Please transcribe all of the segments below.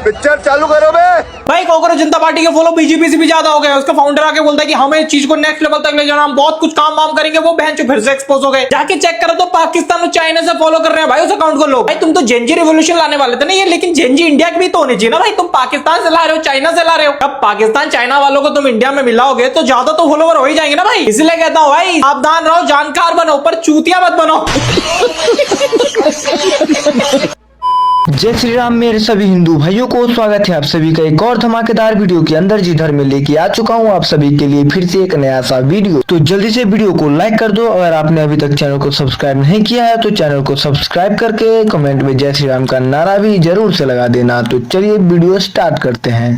Picture चालू करो बे। भाई कांग्रेस जनता पार्टी के फॉलो बीजेपी से भी ज्यादा हो गए। उसका फाउंडर आके बोलता है कि हमें इस चीज को नेक्स्ट लेवल तक ले जाना, हम बहुत कुछ काम वाम करेंगे। वो बहन फिर से एक्सपोज हो गए। जाके चेक करो तो पाकिस्तान और चाइना से फॉलो कर रहे हैं भाई उस अकाउंट को लोग। भाई तुम तो जेनजी रिवोल्यूशन लाने वाले थे ना ये, लेकिन जेनजी इंडिया की भी तो होनी चाहिए ना भाई। तुम पाकिस्तान से ला रहे हो, चाइना से ला रहे हो। अब पाकिस्तान चाइना वालों को तुम इंडिया में मिलाओगे तो ज्यादा तो फॉलोवर हो ही जाएंगे ना भाई। इसलिए कहता हूँ भाई सावधान रहो, जानकार बनो पर चूतिया मत बनो। जय श्री राम मेरे सभी हिंदू भाइयों को स्वागत है आप सभी का एक और धमाकेदार वीडियो के अंदर। जिधर में लेके आ चुका हूँ आप सभी के लिए फिर से एक नया सा वीडियो। तो जल्दी से वीडियो को लाइक कर दो। अगर आपने अभी तक चैनल को सब्सक्राइब नहीं किया है तो चैनल को सब्सक्राइब करके कमेंट में जय श्री राम का नारा भी जरूर से लगा देना। तो चलिए वीडियो स्टार्ट करते हैं।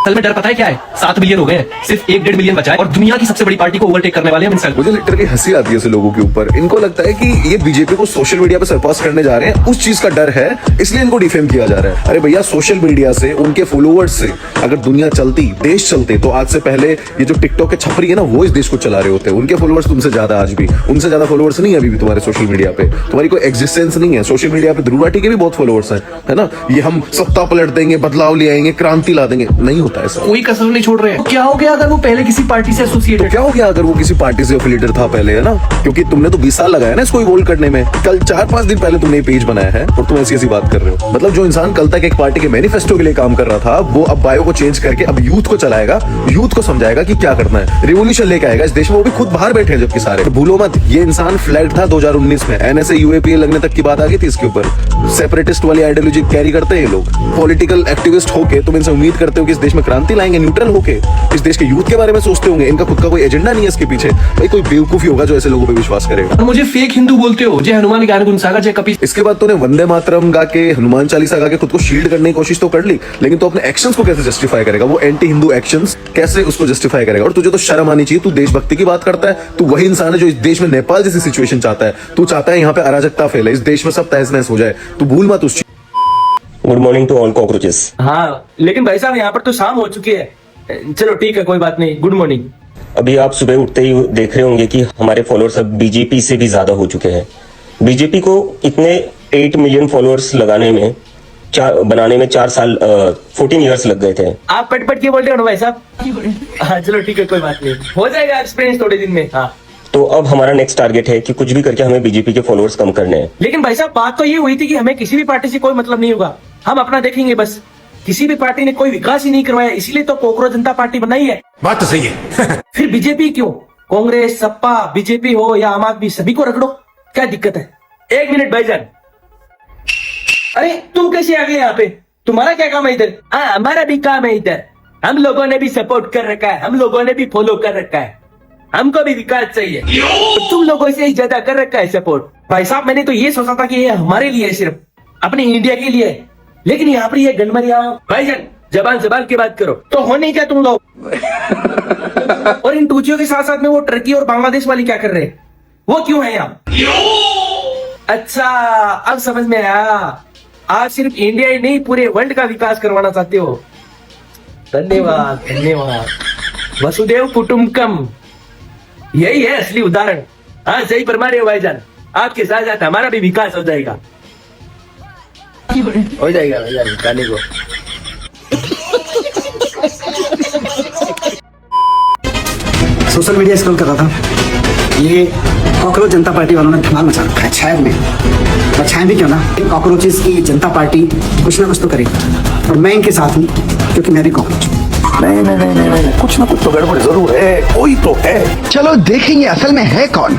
असल में डर पता है क्या है? 7 मिलियन हो गए हैं, सिर्फ 1-1.5 मिलियन बचा है और दुनिया की सबसे बड़ी पार्टी को ओवरटेक करने वाले हैं। मुझे लिटरली हंसी आती है ऐसे लोगों के ऊपर। इनको लगता है कि ये बीजेपी को सोशल मीडिया पे सरपास करने जा रहे हैं, उस चीज का डर है इसलिए इनको डिफेम किया जा रहा है। अरे भैया सोशल मीडिया से उनके फॉलोअर्स से अगर दुनिया चलती, देश चलते, तो आज से पहले ये जो टिकटॉक के छपरी है ना वो इस देश को चला रहे होते हैं। उनके फॉलोअर्स तुमसे ज्यादा, आज भी उनसे ज्यादा फॉलोअर्स नहीं है अभी भी तुम्हारे सोशल मीडिया पे। तुम्हारी कोई एग्जिस्टेंस नहीं है सोशल मीडिया पे। ध्रुव राठी के भी बहुत फॉलोअर्स है ना। ये हम सत्ता पलट देंगे, बदलाव ले आएंगे, क्रांति ला देंगे, नहीं होता ऐसा। कोई कसर नहीं छोड़ रहे हैं। क्या हो गया अगर वो पहले किसी पार्टी से एसोसिएटेड? क्या हो गया अगर वो किसी पार्टी से एफिलिएटेड था पहले, है ना? क्योंकि तुमने तो 20 साल लगाया ना इसको इवोल्व करने में। कल 4-5 दिन पहले तुमने पेज बनाया है और तुम ऐसी बात कर रहे हो। मतलब जो इंसान कल तक एक पार्टी के मैनिफेस्टो के लिए काम कर रहा था वो अब बायो को चेंज करके अब यूथ को चलाएगा, यूथ को समझाएगा कि क्या करना है, रिवोल्यूशन लेके आएगा इस देश में। वो भी खुद बाहर बैठे हैं जबकि सारे। तो भूलो मत ये इंसान फ्लैग था 2019 में। एनएसए यूएपीए लगने तक की बात आ गई थी इसके ऊपर। सेपरेटिस्ट वाली आइडियोलॉजी कैरी करते हैं ये लोग। पॉलिटिकल एक्टिविस्ट होके तुम इनसे उम्मीद करते हो कि इस देश में क्रांति लाएंगे। न्यूट्रल होके इस देश के यूथ के बारे में सोचते होंगे। इनका खुद का कोई एजेंडा नहीं है इसके पीछे। भाई कोई बेवकूफी होगा जो ऐसे लोगों पे विश्वास करेगा। मुझे फेक हिंदू बोलते हो। जय हनुमान ज्ञान गुण सागर जय कपी। इसके बाद तूने वंदे मातरम गा के, हनुमान चालीसा गा के खुद को शील्ड करने की कोशिश तो कर ली, लेकिन तो अपने एक्शंस को कैसे जस्टिफाई करेगा? वो एंटी हिंदू एक्शंस कैसे उसको जस्टिफाई करेगा? और तुझे तो शर्म आनी चाहिए। तू देशभक्ति की बात करता है। तू वही इंसान है जो इस देश में नेपाल जैसी सिचुएशन चाहता है। तू चाहता है यहाँ पे अराजकता फैले, इस देश में सब तहस नहस हो जाए। तू भूल मत उस चीज। Good morning to all cockroaches. हाँ लेकिन भाई साहब यहाँ पर तो शाम हो चुकी है। चलो ठीक है कोई बात नहीं, गुड मॉर्निंग। अभी आप सुबह उठते ही देख रहे होंगे कि हमारे फॉलोअर्स अब बीजेपी से भी ज्यादा हो चुके हैं। बीजेपी को इतने 8 मिलियन फॉलोअर्स लगाने में बनाने में 4 साल 14 ईयर्स लग गए थे। आप पट के बोल रहे हो ना भाई साहब? हाँ चलो ठीक है कोई बात नहीं, हो जाएगा एक्सपीरियंस थोड़े दिन में। हाँ तो अब हमारा नेक्स्ट टारगेट है कि कुछ भी करके हमें बीजेपी के फॉलोअर्स कम करने हैं। लेकिन भाई साहब बात तो ये हुई थी कि हमें किसी भी पार्टी से कोई मतलब नहीं होगा, हम अपना देखेंगे बस। किसी भी पार्टी ने कोई विकास ही नहीं करवाया, इसीलिए तो कांग्रेस जनता पार्टी बनाई है। बात तो सही है। फिर बीजेपी क्यों? कांग्रेस, सपा, बीजेपी हो या आम आदमी, सभी को रगड़ो, क्या दिक्कत है? 1 मिनट भाईजान। अरे तुम कैसे आ गए यहाँ पे? तुम्हारा क्या काम है इधर? हाँ हमारा भी काम है इधर। हम लोगों ने भी सपोर्ट कर रखा है, हम लोगों ने भी फॉलो कर रखा है, हमको भी विकास चाहिए। तो तुम लोगों से ही ज्यादा कर रखा है सपोर्ट। भाई साहब मैंने तो ये सोचा था कि ये हमारे लिए सिर्फ अपने इंडिया के लिए, लेकिन यहाँ पर ये गनमरिया। भाईजान जबान की बात करो तो हो नहीं क्या तुम लोग? और इन टूचियों के साथ साथ में वो टर्की और बांग्लादेश वाली क्या कर रहे हैं? वो क्यों है यहाँ? अच्छा अब समझ में आया। आज सिर्फ इंडिया ही नहीं पूरे वर्ल्ड का विकास करवाना चाहते हो। धन्यवाद धन्यवाद। वसुदेव कुटुंबकम, यही है असली उदाहरण। हाँ सही फरमा रहे हो भाईजान। आपके साथ साथ हमारा भी विकास हो जाएगा। हो जाएगा भाईजान खाने को। सोशल मीडिया स्क्रॉल कर रहा था, ये कॉकरोच जनता पार्टी वालों ने धमाल मचा रखा है छाया में। और छाया भी क्यों ना, कॉकरोचेस की जनता पार्टी कुछ ना कुछ तो करेगी और मैं इनके साथ हूँ क्योंकि मैं भी कॉकरोच हूँ। नहीं, कुछ ना कुछ तो गड़बड़ जरूर है, कोई तो है। चलो देखेंगे असल में है कौन।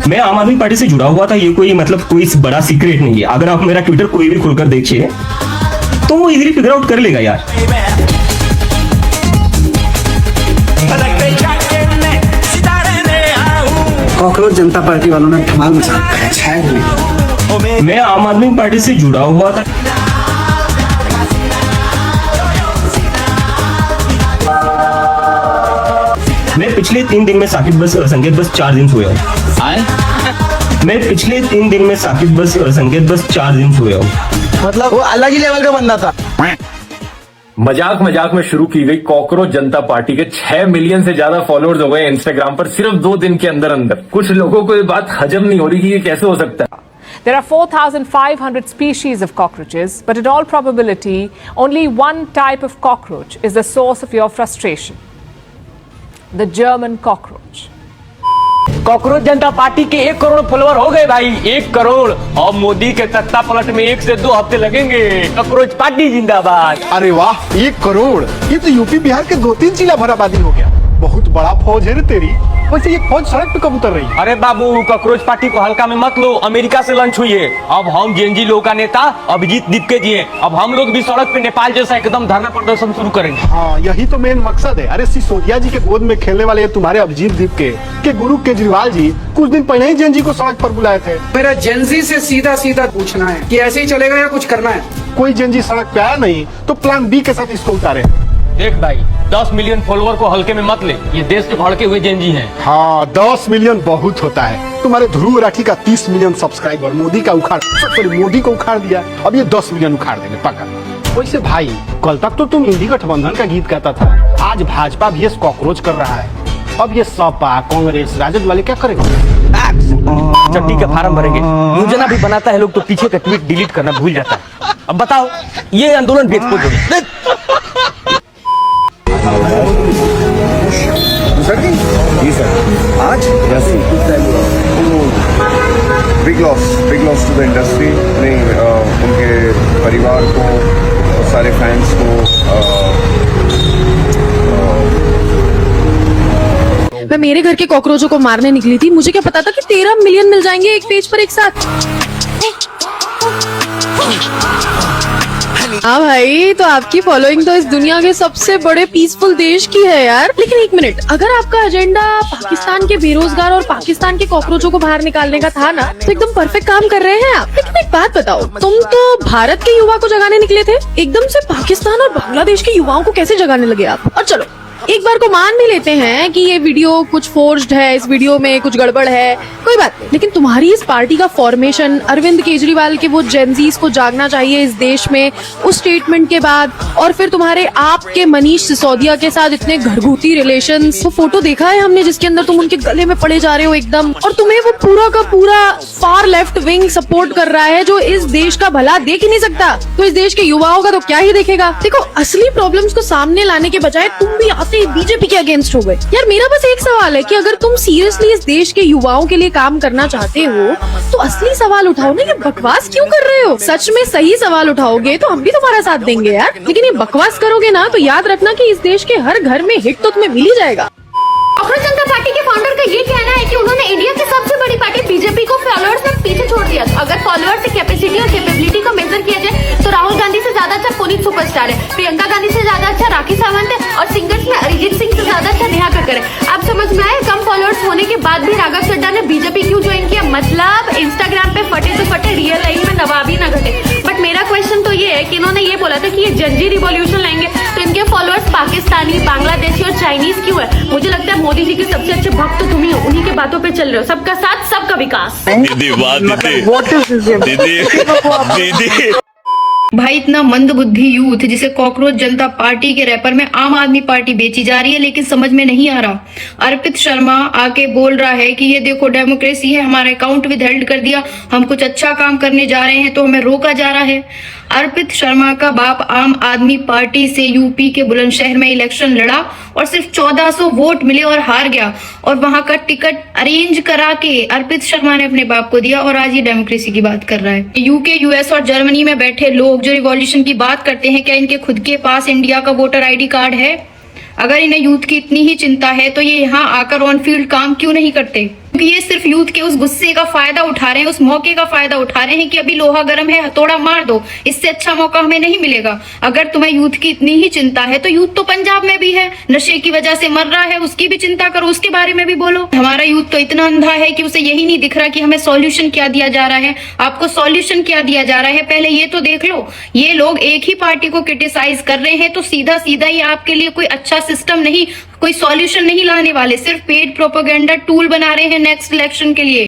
मैं आम आदमी पार्टी से जुड़ा हुआ था, ये कोई मतलब कोई बड़ा सीक्रेट नहीं है। अगर आप मेरा ट्विटर कोई भी खुलकर देखिए तो वो इजीली फिगर आउट कर लेगा यार। कॉकरोच जनता पार्टी वालों ने धमाल मचा रखा है छाया में। मैं आम आदमी पार्टी से जुड़ा हुआ था। मैं पिछले 3 दिन में साकिब बस संकेत बस 4 दिन सोया हूँ। मैं पिछले 3 दिन में साकिब बस संकेत बस 4 दिन सोया हूँ। मतलब वो अलग ही लेवल का बंदा था। मजाक में शुरू की गई कॉकरोच जनता पार्टी के 6 मिलियन से ज्यादा फॉलोअर्स हो गए इंस्टाग्राम पर सिर्फ 2 दिन के अंदर। कुछ लोगों को ये बात हजम नहीं हो रही कि ये कैसे हो सकता है। There are 4,500 species of cockroaches, but in all probability, only one type of cockroach is the source of your frustration. The German cockroach. Congress Janata party के 1 करोड़ फॉलोवर हो गए भाई, 1 करोड़। और मोदी के सत्ता पलट में 1 से 2 हफ्ते लगेंगे। कांग्रेस पार्टी जिंदाबाद। अरे वाह, 1 करोड़, ये तो यूपी बिहार के 2-3 जिला भर आबादी हो गया। बहुत बड़ा फौज है रे तेरी। वैसे ये फौज सड़क पे कब उतर रही है? अरे बाबू, कांग्रेस पार्टी को हल्का में मत लो, अमेरिका से लॉन्च हुई है। अब हम जेएनजी लोग का नेता अभिजीत दीपके जी हैं। अब हम लोग भी सड़क पे नेपाल जैसा एकदम धरना प्रदर्शन शुरू करेंगे। हाँ, यही तो मेन मकसद है। अरे सिसोदिया जी के गोद में खेलने वाले तुम्हारे अभिजीत दीपके के गुरु केजरीवाल जी कुछ दिन पहले ही जेएनजी को सड़क पर बुलाए थे। मेरा जेएनजी से सीधा सीधा पूछना है कि ऐसे ही चलेगा या कुछ करना है? कोई जेएनजी सड़क पे आया नहीं तो प्लान बी के साथ इसको उतारे। देख भाई, 10 मिलियन फॉलोवर को हल्के में मत ले, ये देश के भड़के हुए जेएनजी हैं। हाँ, 10 मिलियन बहुत होता है। तुम्हारे ध्रुव राठी का 30 मिलियन सब्सक्राइबर मोदी को उखाड़ दिया। अब ये 10 मिलियन उखाड़ देंगे पक्का। वैसे भाई, कल तक तो तुम इंडी गठबंधन का गीत गाता था, आज भाजपा भी कॉकरोच कर रहा है। अब ये सपा, कांग्रेस, राजद वाले क्या करेंगे? चट्टी के फार्म भरेंगे। योजना भी बनाता है लोग तो पीछे का ट्वीट डिलीट करना भूल जाता है। अब बताओ, ये आंदोलन भी एक्सपोज हो गया। जी सर, आज big loss to the industry. नहीं, उनके परिवार को, सारे फैंस को। मैं मेरे घर के कॉकरोचों को मारने निकली थी, मुझे क्या पता था कि 13 मिलियन मिल जाएंगे एक पेज पर एक साथ। हाँ भाई, तो आपकी फॉलोइंग तो इस दुनिया के सबसे बड़े पीसफुल देश की है यार। लेकिन एक मिनट, अगर आपका एजेंडा पाकिस्तान के बेरोजगार और पाकिस्तान के कॉकरोचों को बाहर निकालने का था ना, तो एकदम परफेक्ट काम कर रहे हैं आप। लेकिन एक बात बताओ, तुम तो भारत के युवा को जगाने निकले थे, एकदम से पाकिस्तान और बांग्लादेश के युवाओं को कैसे जगाने लगे आप? और चलो एक बार को मान भी लेते हैं कि ये वीडियो कुछ फोर्ज्ड है, इस वीडियो में कुछ गड़बड़ है, कोई बात नहीं। लेकिन तुम्हारी इस पार्टी का फॉर्मेशन, अरविंद केजरीवाल के वो जेनजीज को जागना चाहिए इस देश में, उस स्टेटमेंट के बाद, और फिर तुम्हारे आपके मनीष सिसोदिया के साथ इतने घरगुती रिलेशंस, वो फोटो देखा है हमने जिसके अंदर तुम उनके गले में पड़े जा रहे हो एकदम, और तुम्हें वो पूरा का पूरा फार लेफ्ट विंग सपोर्ट कर रहा है जो इस देश का भला देख ही नहीं सकता, तो इस देश के युवाओं का तो क्या ही देखेगा। देखो, असली प्रॉब्लम्स को सामने लाने के बजाय तुम भी आते बीजेपी के अगेंस्ट हो गए। यार मेरा बस एक सवाल है कि अगर तुम सीरियसली इस देश के युवाओं के लिए काम करना चाहते हो तो असली सवाल उठाओ ना, ये बकवास क्यों कर रहे हो? सच में सही सवाल उठाओगे तो हम भी तुम्हारा साथ देंगे यार, लेकिन ये बकवास करोगे ना तो याद रखना कि इस देश के हर घर में हिट तो तुम्हें मिल ही जाएगा। कांग्रेस जनता पार्टी के फाउंडर का ये कहना है कि उन्होंने इंडिया की सबसे बड़ी पार्टी बीजेपी को फॉलोअर्स में पीछे छोड़ दिया। अगर फॉलोअर्स से कैपेसिटी और कैपेबिलिटी को मेजर किया जाए तो राहुल गांधी से ज्यादा अच्छा पुनीत सुपरस्टार है, प्रियंका गांधी से ज्यादा अच्छा राखी सावंत है, और सिंगर्स में अरिजीत सिंह से ज्यादा अच्छा नेहा कक्कर है। अब समझ में आए, कम फॉलोअर्स होने के बाद भी राघव चड्ढा ने बीजेपी क्यों ज्वाइन किया? मतलब इंस्टाग्राम पे फटे तो फटे, रियल लाइफ में नवाबी ना घटे। बट मेरा क्वेश्चन तो ये है कि इन्होंने ये बोला था कि ये जनजी रिवॉल्यूशन लाएंगे, तो इनके फॉलोअर्स पाकिस्तानी, बांग्लादेशी और चाइनीज क्यों है? मुझे लगता है मोदी जी के सबसे अच्छे भक्त तुम ही हो, उन्हीं के बातों पे चल रहे हो। सबका साथ, सबका विकास। भाई, इतना मंदबुद्धि यूथ जिसे कॉकरोच जनता पार्टी के रैपर में आम आदमी पार्टी बेची जा रही है, लेकिन समझ में नहीं आ रहा। अर्पित शर्मा आके बोल रहा है कि ये देखो डेमोक्रेसी है, हमारा अकाउंट विदहेल्ड कर दिया, हम कुछ अच्छा काम करने जा रहे हैं तो हमें रोका जा रहा है। अर्पित शर्मा का बाप आम आदमी पार्टी से यूपी के बुलंदशहर में इलेक्शन लड़ा और सिर्फ 1400 वोट मिले और हार गया, और वहां का टिकट अरेंज करा के अर्पित शर्मा ने अपने बाप को दिया, और आज ये डेमोक्रेसी की बात कर रहा है। यूके, यूएस और जर्मनी में बैठे लोग जो रिवॉल्यूशन की बात करते हैं, क्या इनके खुद के पास इंडिया का वोटर आईडी कार्ड है? अगर इन्हें यूथ की इतनी ही चिंता है तो ये यहाँ आकर ऑन फील्ड काम क्यों नहीं करते? क्योंकि ये सिर्फ यूथ के उस गुस्से का फायदा उठा रहे हैं, उस मौके का फायदा उठा रहे हैं कि अभी लोहा गर्म है, हथौड़ा मार दो, इससे अच्छा मौका हमें नहीं मिलेगा। अगर तुम्हें यूथ की इतनी ही चिंता है तो यूथ तो पंजाब में भी है, नशे की वजह से मर रहा है, उसकी भी चिंता करो, उसके बारे में भी बोलो। हमारा यूथ तो इतना अंधा है कि उसे यही नहीं दिख रहा कि हमें सॉल्यूशन क्या दिया जा रहा है। आपको सॉल्यूशन क्या दिया जा रहा है पहले ये तो देख लो। ये लोग एक ही पार्टी को क्रिटिसाइज कर रहे हैं तो सीधा सीधा ये आपके लिए कोई अच्छा सिस्टम नहीं, कोई सॉल्यूशन नहीं लाने वाले, सिर्फ पेड प्रोपेगेंडा टूल बना रहे हैं नेक्स्ट इलेक्शन के लिए।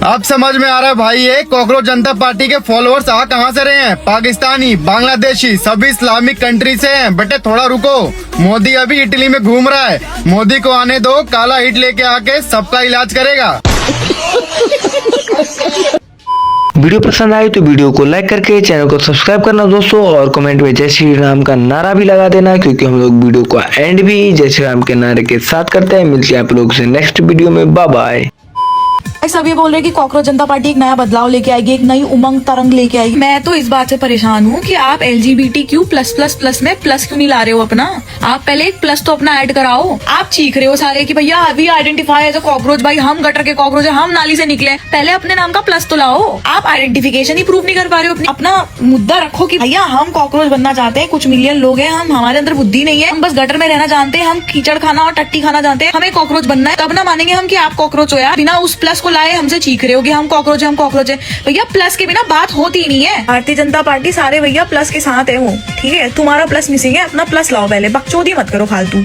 अब समझ में आ रहा है भाई, ये कॉकरोच जनता पार्टी के फॉलोअर्स आ कहां से रहे हैं? पाकिस्तानी, बांग्लादेशी, सभी इस्लामिक कंट्री से हैं। बेटे थोड़ा रुको, मोदी अभी इटली में घूम रहा है, मोदी को आने दो, काला हिट लेके आके सबका इलाज करेगा। वीडियो पसंद आई तो वीडियो को लाइक करके चैनल को सब्सक्राइब करना दोस्तों, और कमेंट में जय श्री राम का नारा भी लगा देना, क्योंकि हम लोग वीडियो का एंड भी जय श्री राम के नारे के साथ करते हैं। मिलते हैं आप लोग से नेक्स्ट वीडियो में, बाय बाय। सब ये बोल रहे हैं कि कॉकरोच जनता पार्टी एक नया बदलाव लेके आएगी, एक नई उमंग तरंग लेके आएगी। मैं तो इस बात से परेशान हूँ कि आप LGBTQ+++ में प्लस क्यों नहीं ला रहे हो अपना। आप पहले एक प्लस तो अपना ऐड कराओ। आप चीख रहे हो सारे कि भैया we identify as a cockroach, भाई हम गटर के कॉकरोच है, हम नाली से निकले। पहले अपने नाम का प्लस तो लाओ। आप आइडेंटिफिकेशन ही प्रूव नहीं कर पा रहे हो। अपना मुद्दा रखो कि भैया हम कॉकरोच बनना चाहते हैं, कुछ मिलियन लोग हैं, हम हमारे अंदर बुद्धि नहीं है, हम बस गटर में रहना जानते हैं, हम कीचड़ खाना और टट्टी खाना जानते हैं, हमें कॉकरोच बनना है। तब ना मानेंगे हम कि आप कॉकरोच हो यार। बिना उस प्लस को लाए हमसे चीख रहे हो कि हम कॉकरोच है, हम कॉकरोच है। भैया प्लस के बिना बात होती ही नहीं है। भारतीय जनता पार्टी सारे भैया प्लस के साथ है वो, ठीक है। तुम्हारा प्लस मिसिंग है, अपना प्लस लाओ। पहले बकचोदी मत करो फालतू।